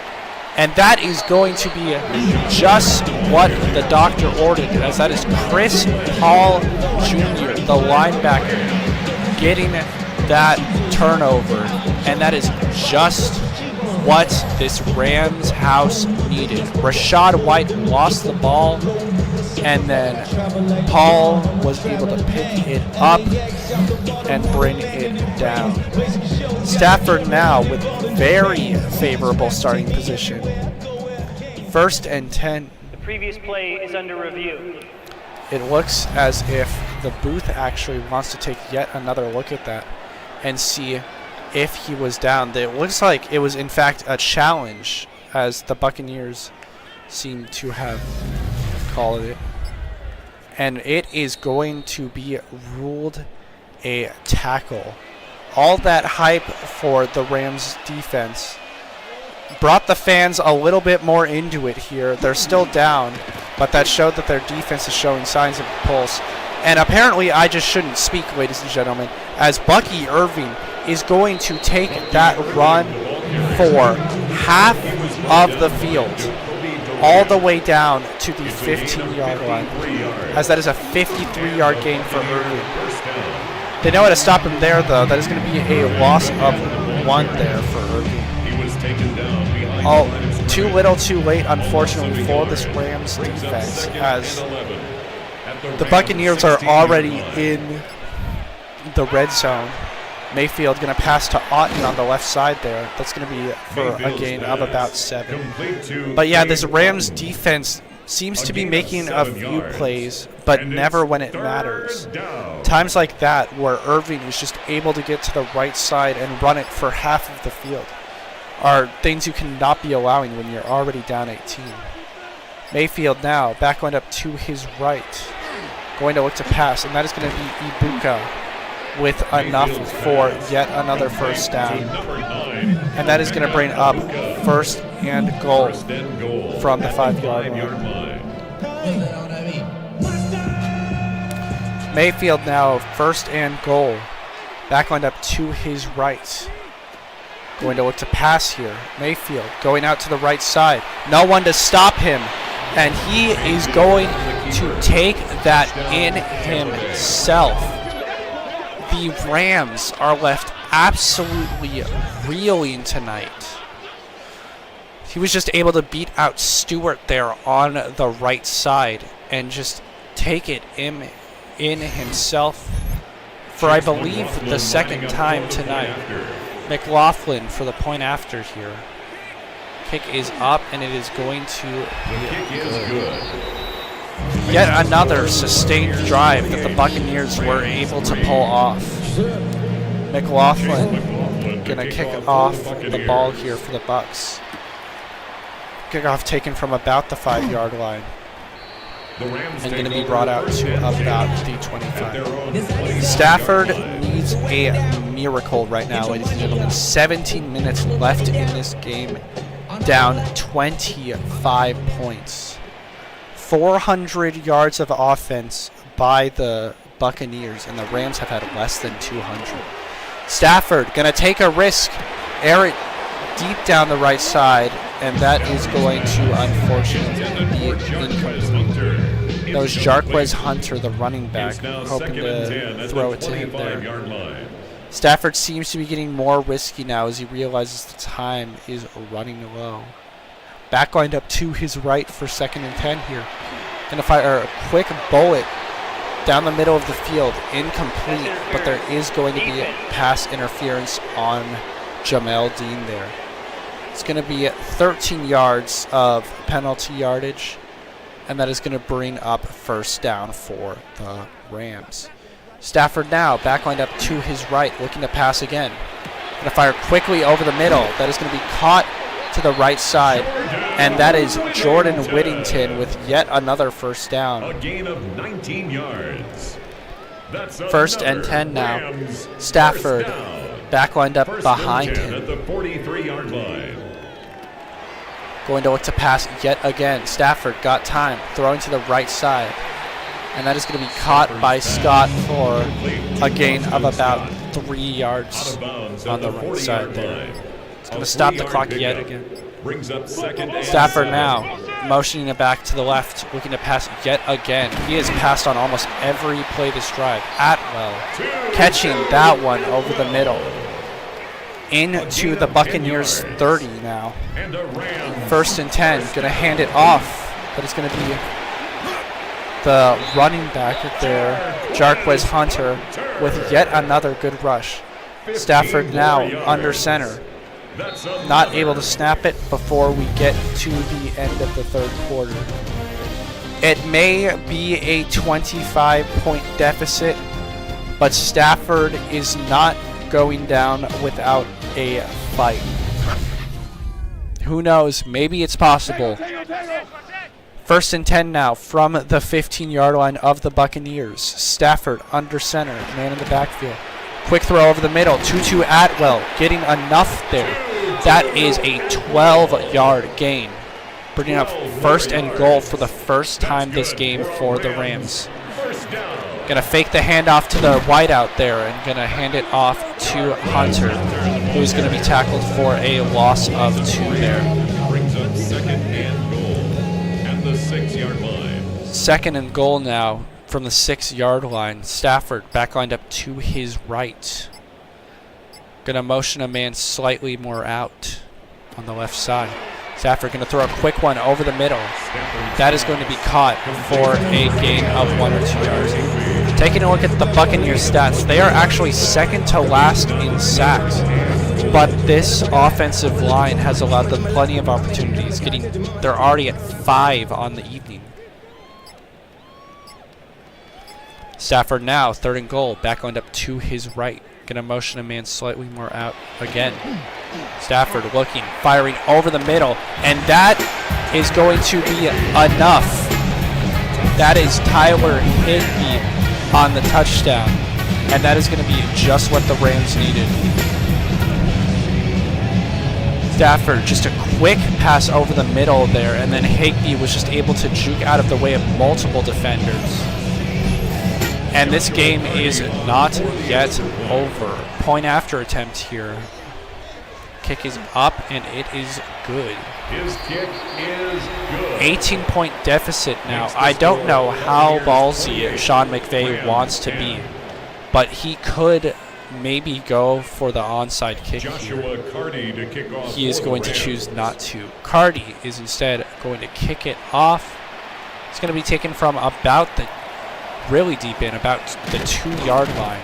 And that is going to be just what the doctor ordered, as that is Chris Paul Jr., the linebacker, getting that turnover. And that is just what this Rams house needed. Rachaad White lost the ball, and then Paul was able to pick it up and bring it down. Stafford now with very favorable starting position. 1st and 10. The previous play is under review. It looks as if the booth actually wants to take yet another look at that and see if he was down. It looks like it was in fact a challenge, as the Buccaneers seem to have call it. And it is going to be ruled a tackle. All that hype for the Rams defense brought the fans a little bit more into it here. They're still down, but that showed that their defense is showing signs of pulse. And apparently I just shouldn't speak, ladies and gentlemen, as Bucky Irving is going to take that run for half of the field, all the way down to the 15-yard line, as that is a 53-yard gain for Irving. They know how to stop him there, though. That is going to be a loss of 1 there for Irving. Oh, too little, too late, unfortunately, for this Rams defense, as the Buccaneers are already in the red zone. Mayfield going to pass to Otten on the left side there. That's going to be for a gain of about 7. But yeah, this Rams defense seems to be making a few plays, but never when it matters. Times like that where Irving is just able to get to the right side and run it for half of the field are things you cannot be allowing when you're already down 18. Mayfield now back lined up to his right, going to look to pass, and that is going to be Ibuka with enough for yet another first down. And that is going to bring up first and goal from the 5-yard line. Mayfield now first and goal, back lined up to his right, going to look to pass here. Mayfield going out to the right side, no one to stop him, and he is going to take that in himself. The Rams are left absolutely reeling tonight. He was just able to beat out Stewart there on the right side and just take it in himself for, I believe, the second time tonight. McLaughlin for the point after here. Kick is up, and it is going to be good. Yet another sustained drive that the Buccaneers were able to pull off. McLaughlin gonna kick off the ball here for the Bucs. Kickoff taken from about the 5-yard line, and going to be brought out to about the 25. Stafford needs a miracle right now, ladies and gentlemen. 17 minutes left in this game, down 25 points. 400 yards of offense by the Buccaneers, and the Rams have had less than 200. Stafford going to take a risk, air it deep down the right side, and that is going to unfortunately be incomplete. That was Jarquez Hunter, the running back, hoping to throw it to him there. Stafford seems to be getting more risky now as he realizes the time is running low. Back lined up to his right for 2nd and 10 here. Going to fire a quick bullet down the middle of the field. Incomplete, but there is going to be a pass interference on Jamel Dean there. It's going to be 13 yards of penalty yardage, and that is going to bring up first down for the Rams. Stafford now back lined up to his right, looking to pass again. Going to fire quickly over the middle. That is going to be caught to the right side, and that is Jordan Whittington with yet another first down. A gain of 19 yards. That's 1st and 10 now. Stafford back lined up behind him. At the 43-yard line. Going to look to pass yet again. Stafford got time, throwing to the right side, and that is going to be caught by Scott for a gain of about 3 yards on the right side there. It's going to stop the clock yet again. Brings up second down. Stafford now motioning it back to the left, looking to pass yet again. He has passed on almost every play this drive. Atwell catching that one over the middle. Into the Buccanears 30 now. 1st and 10. Going to hand it off, but it's going to be the running back there, Jarquez Hunter, with yet another good rush. Stafford now under center. Not able to snap it before we get to the end of the 3rd quarter. It may be a 25-point deficit, but Stafford is not going down without a fight. Who knows? Maybe it's possible. First and 10 now from the 15-yard line of the Buccaneers. Stafford under center, man in the backfield. Quick throw over the middle. Tutu Atwell getting enough there. That is a 12-yard gain, bringing up first and goal for the first time this game for the Rams. Going to fake the handoff to the wideout there and going to hand it off to Hunter, who's going to be tackled for a loss of 2 there. Brings up second and goal at the 6-yard line. Second and goal now from the 6-yard line. Stafford back lined up to his right. Going to motion a man slightly more out on the left side. Stafford going to throw a quick one over the middle. That is going to be caught for a gain of 1 or 2 yards. Taking a look at the Buccaneers stats, they are actually second to last in sacks. But this offensive line has allowed them plenty of opportunities. They're already at 5 on the evening. Stafford now, third and goal, back lined up to his right. Going to motion a man slightly more out again. Stafford looking, firing over the middle, and that is going to be enough. That is Tyler Higbee on the touchdown, and that is going to be just what the Rams needed. Stafford, just a quick pass over the middle there, and then Higbee was just able to juke out of the way of multiple defenders. And this game is not yet over. Point after attempt here. Kick is up, and it is good. His kick is good. 18-point deficit now. I don't know how ballsy Sean McVay wants to be, but he could maybe go for the onside kick here. Cardi to kick off. He is going to choose not to. Cardi is instead going to kick it off. It's going to be taken from about the really deep in, about the 2-yard line,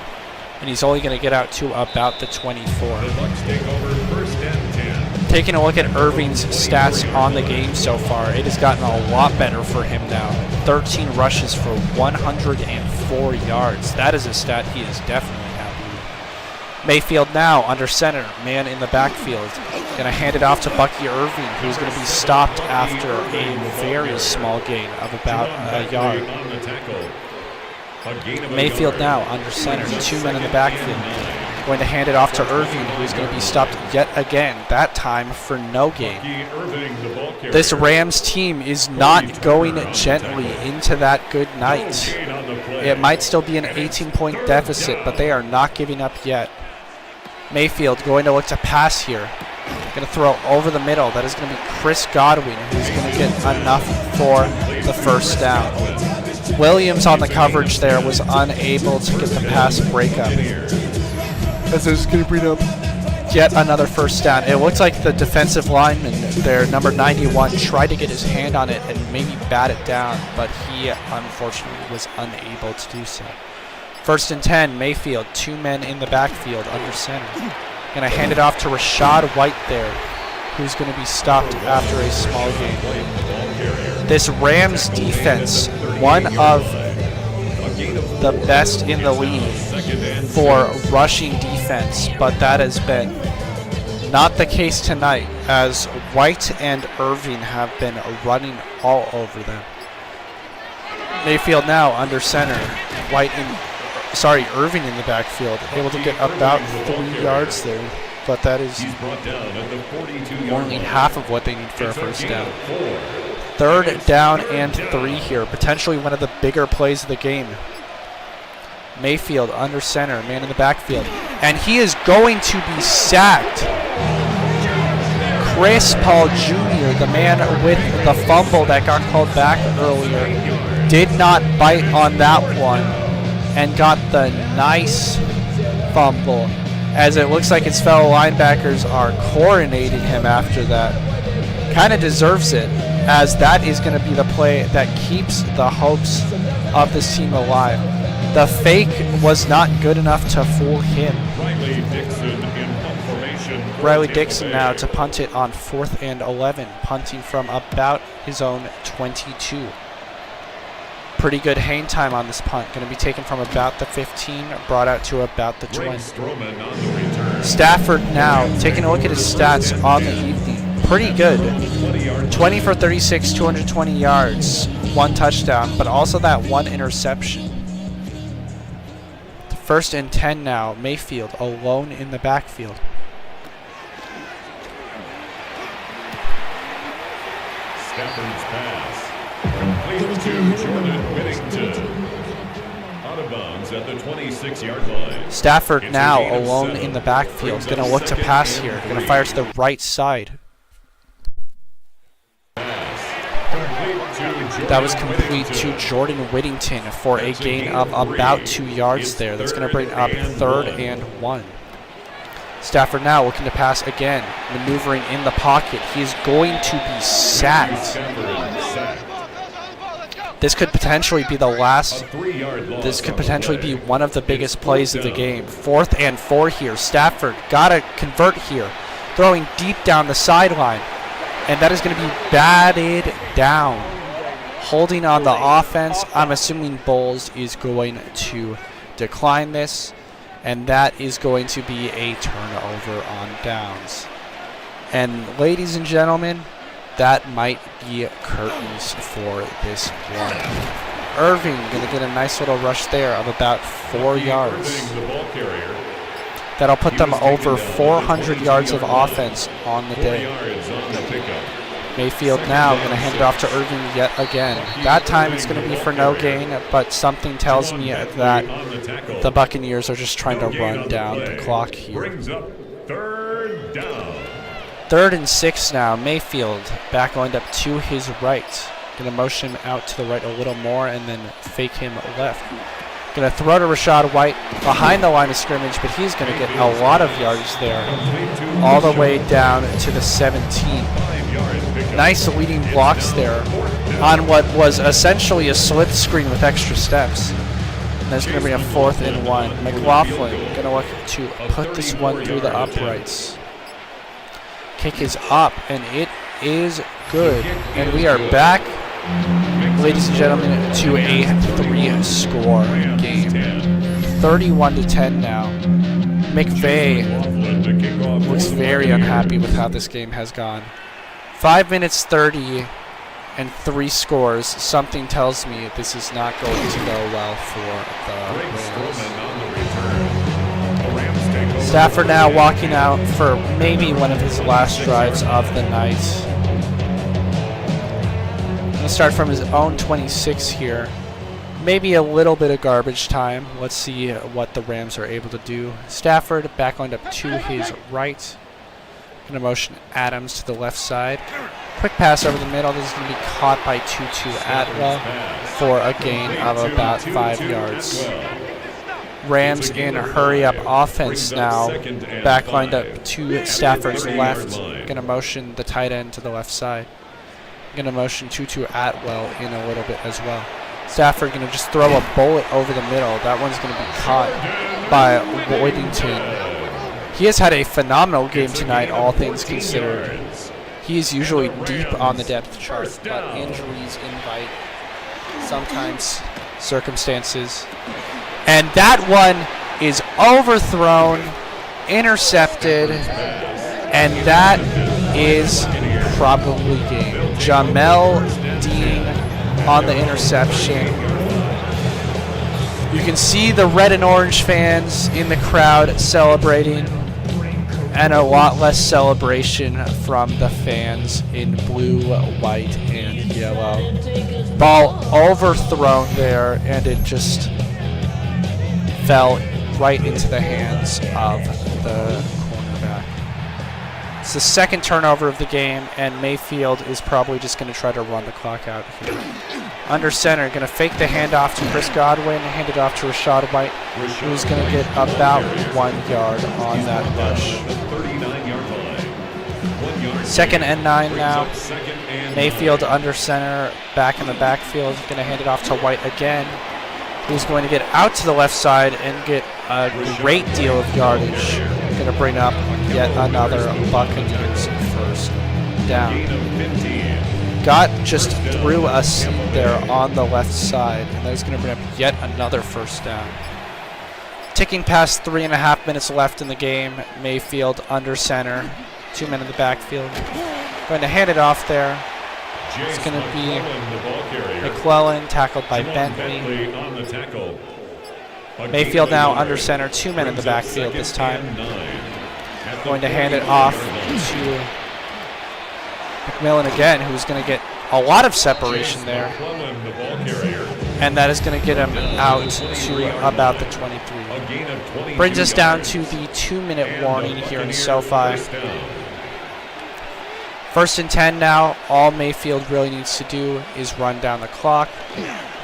and he's only going to get out to about the 24. The Bucs take over first and 10. Taking a look at Irving's stats on the game so far, it has gotten a lot better for him now. 13 rushes for 104 yards. That is a stat he is definitely happy with. Mayfield now under center, man in the backfield. Going to hand it off to Bucky Irving, who's going to be stopped after a very small gain of about a yard. Mayfield now under center, 2 men in the backfield. Going to hand it off to Irving, who's going to be stopped yet again, that time for no gain. This Rams team is not going gently into that good night. It might still be an 18-point deficit, but they are not giving up yet. Mayfield going to look to pass here. Going to throw over the middle. That is going to be Chris Godwin, who's going to get enough for the first down. Williams on the coverage there was unable to get the pass breakup. As it was going to bring up yet another first down. It looks like the defensive lineman there, number 91, tried to get his hand on it and maybe bat it down, but he unfortunately was unable to do so. First and 10, Mayfield, 2 men in the backfield under center. Going to hand it off to Rashad White there, who's going to be stopped after a small gain. This Rams defense, one of the best in the league for rushing defense, but that has been not the case tonight, as White and Irving have been running all over them. Mayfield now under center, Irving in the backfield, able to get about 3 yards there, but that is only half of what they need for a first down. Third down and 3 here, potentially one of the bigger plays of the game. Mayfield under center, man in the backfield, and he is going to be sacked. Chris Paul Jr., the man with the fumble that got called back earlier, did not bite on that one and got the nice fumble, as it looks like his fellow linebackers are coronating him after that. Kind of deserves it, as that is going to be the play that keeps the hopes of this team alive. The fake was not good enough to fool him. Riley Dixon now to punt it on 4th and 11, punting from about his own 22. Pretty good hang time on this punt. Going to be taken from about the 15, brought out to about the 20. Stafford now taking a look at his stats on the evening. pretty good. 20 for 36, 220 yards, 1 touchdown, but also that 1 interception. 1st and 10 now. Mayfield alone in the backfield. Stafford's pass. Complete to Jordan Whittington. Out of bounds at the 26-yard line. Stafford It's now a gain of alone 7. in the backfield. Brings Going to up look to 2nd pass and here. Going to 3. fire to the right side. That was complete to Jordan Whittington for a gain of about 2 yards there. That's going to bring up 3rd and 1. Stafford now looking to pass again, maneuvering in the pocket. He is going to be sacked. This could potentially be the last. This could potentially be one of the biggest plays of the game. 4th and 4 here. Stafford got to convert here. Throwing deep down the sideline. And that is going to be batted down. Holding on the offense. I'm assuming Bowles is going to decline this. And that is going to be a turnover on downs. And ladies and gentlemen, that might be curtains for this one. Irving going to get a nice little rush there of about 4 yards. That'll put them over 400 yards of offense on the day. Mayfield now going to hand it off to Irving yet again. That time it's going to be for no gain, but something tells me that the Buccaneers are just trying to run down the clock here. 3rd and 6 now. Mayfield back lined up to his right. Going to motion him out to the right a little more and then fake him left. Going to throw to Rachaad White behind the line of scrimmage, but he's going to get a lot of yards there. All the way down to the 17. Nice leading blocks there on what was essentially a slip screen with extra steps. And that's going to bring a 4th and 1. McLaughlin going to look to put this one through the uprights. Kick is up, and it is good. And we are back, ladies and gentlemen, to a 3-score game. 31-10 now. McVay looks very unhappy with how this game has gone. 5 minutes 30 and 3 scores. Something tells me this is not going to go well for the Rams. Stafford now walking out for maybe one of his last drives of the night. Going to start from his own 26 here. Maybe a little bit of garbage time. Let's see what the Rams are able to do. Stafford back lined up to his right. Going to motion Adams to the left side. Quick pass over the middle. This is going to be caught by Tutu Atwell for a gain of about 5 yards. Rams in a hurry-up offense now. Back lined up to Stafford's left. Going to motion the tight end to the left side. Going to motion Tutu Atwell in a little bit as well. Stafford going to just throw a bullet over the middle. That one's going to be caught by Whittington. He has had a phenomenal game tonight, all things considered. He is usually deep on the depth chart, but injuries invite sometimes circumstances. And that one is overthrown, intercepted, and that is probably game. Jamel Dean on the interception. You can see the red and orange fans in the crowd celebrating, and a lot less celebration from the fans in blue, white, and yellow. Ball overthrown there, and it just fell right into the hands of the cornerback. It's the 2nd turnover of the game, and Mayfield is probably just going to try to run the clock out here. Under center, going to fake the handoff to Chris Godwin, hand it off to Rachaad White, who's going to get about 1 yard on that rush. 2nd and 9 now. Mayfield under center, back in the backfield, going to hand it off to White again, who's going to get out to the left side and get a great deal of yardage. Going to bring up yet another Buccaneers 1st down. Got just through a seam there on the left side, and that's going to bring up yet another 1st down. Ticking past 3.5 minutes left in the game. Mayfield under center, 2 men in the backfield. Going to hand it off there. It's going to be McClellan, tackled by Bentley. On the tackle. Mayfield now under center, 2 men in the backfield this time. Going to hand it off to McMillan again, who's going to get a lot of separation there. And that is going to get him out to about the 23. Brings us down to the 2-minute warning here in SoFi. 1st and 10 now. All Mayfield really needs to do is run down the clock.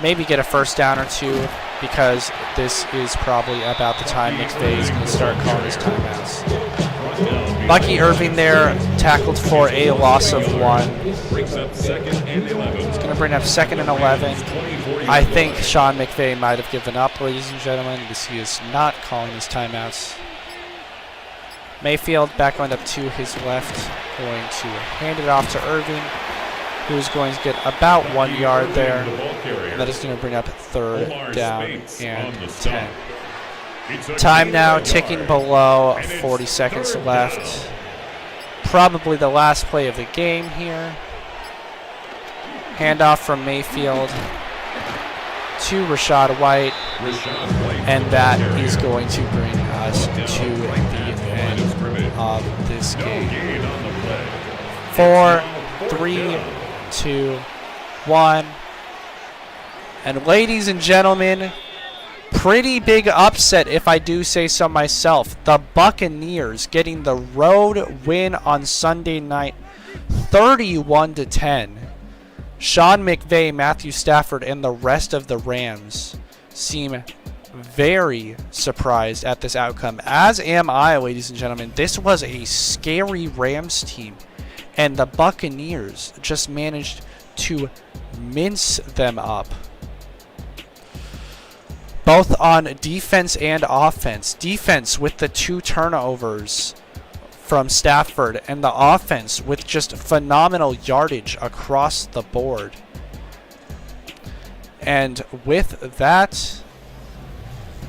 Maybe get a first down or two, because this is probably about the time McVay is going to start calling his timeouts. Bucky Irving there, tackled for a loss of 1. He's going to bring up 2nd and 11. I think Sean McVay might have given up, ladies and gentlemen, because he is not calling his timeouts. Mayfield back going up to his left, going to hand it off to Irving, who's going to get about 1 yard there. And that is going to bring up 3rd down and 10. Time now ticking below 40 seconds left. Probably the last play of the game here. Handoff from Mayfield to Rachaad White. And that is going to bring us to the end of this game. 4, 3, 2, 1. And ladies and gentlemen, pretty big upset if I do say so myself. The Buccaneers getting the road win on Sunday night, 31-10. Sean McVay, Matthew Stafford, and the rest of the Rams seem very surprised at this outcome, as am I, ladies and gentlemen. This was a scary Rams team, and the Buccaneers just managed to mince them up, both on defense and offense. Defense with the 2 turnovers from Stafford, and the offense with just phenomenal yardage across the board. And with that,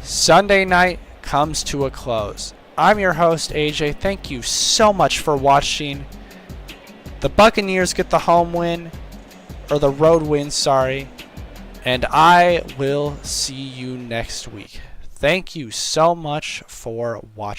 Sunday night comes to a close. I'm your host, AJ. Thank you so much for watching. The Buccaneers get the home win, or the road win, sorry. And I will see you next week. Thank you so much for watching.